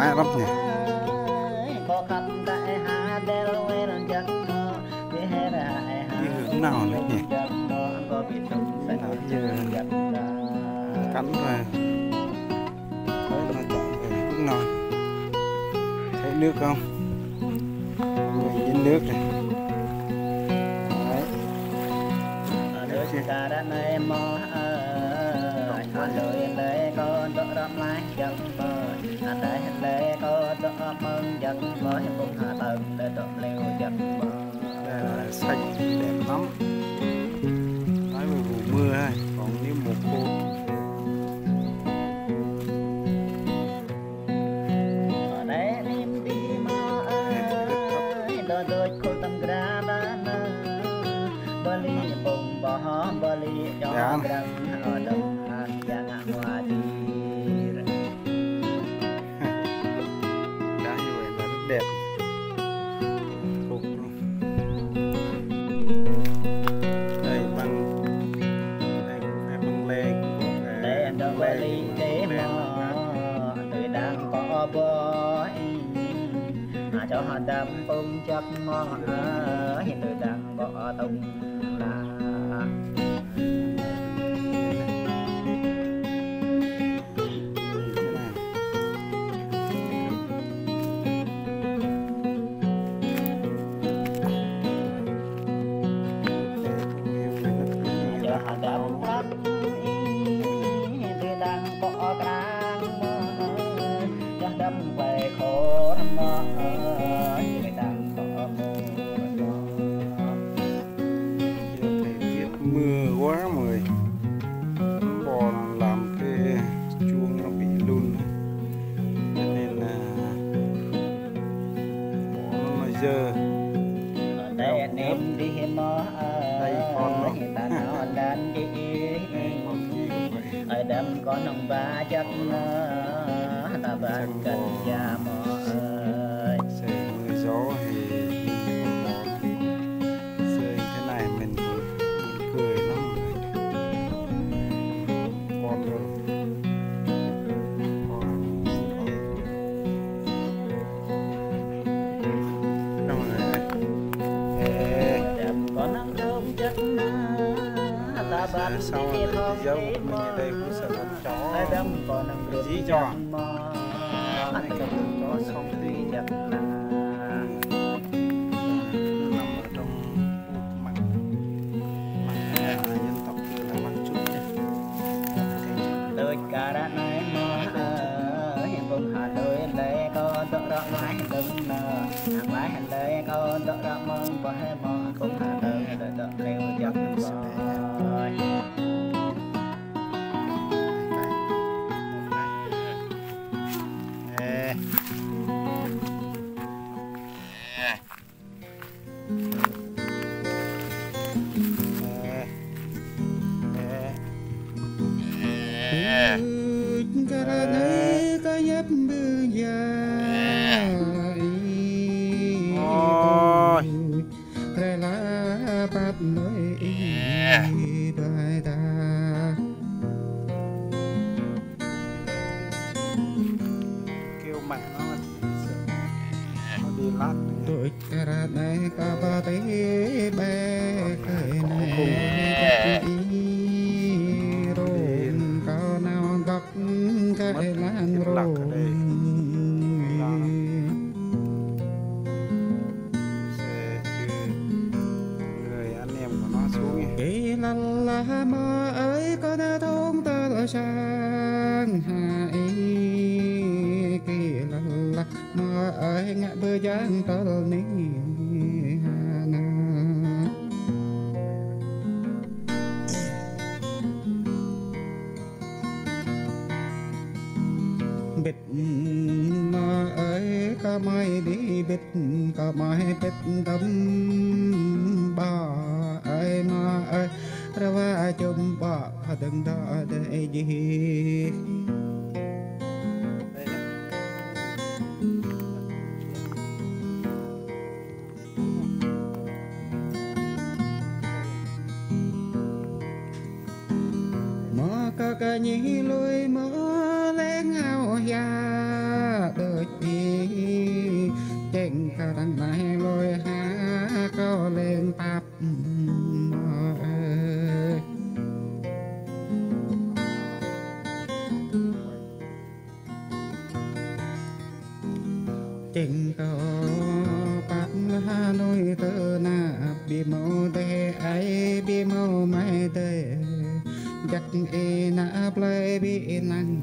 mãi lắm nhỉ. Đi hướng nào nữa nhỉ? Giờ cắn rồi. Đấy là chọn về hướng nào. Thấy nước không? Người nhìn nước này. Đây là xanh đẹp lắm. Nói về mùa mưa này, còn như mùa khô. Đá như vậy là rất đẹp. Đây bằng đây cũng phải bằng lê tôi đang có bói cho họ đâm bông chắc ngon hiện tôi đang bỏ tung là về khổ mơ người đang có thời tiết mưa quá mọi bò làm cái chuông nó bị lún nên là bò nó dơ. đây anh em đi mơ đây con nó hiện ta nó lên đi ở đêm có nồng ba chất ta ban cần gia mơ trời mưa gió thì con bò rơi thế này mình buồn cười lắm. Con rồi sau này đi dâu mình ở đây cũng sợ con chó dí cho chó xong thì nằm ở trong mặn dân tộc là mặn chút tôi cả đã nói hiện vùng hà nội lấy con đỡ đỡ mãi đừng nở hàng mãi lấy con đỡ đỡ mong và hai mò cũng hà nội đỡ đỡ leo dọc bò Cara này có giúp bư dài Thế là bắt nỗi bài ta kêu mẹ nó đi lát tôi cara này có ba tí bé cái này cái lan rồi người anh em của nó xuống nha. kỳ lăn là mơ ấy có đã thông tơ sang hại kỳ lăn là mơ ấy ngã bơ giang tơ ní bịt mà ấy có mai đi bịt có mai bịt đâm bà ấy mà ấy ra va chum bà đừng đó để gì mà cả nhị lối mơ lẽ ngao ya đôi đi chênh cả đằng này lôi ha có lên bắp ơi chênh có bắp ha nuôi tơ na bi mô tê ai bi mô mai tê giặc e na play bi năng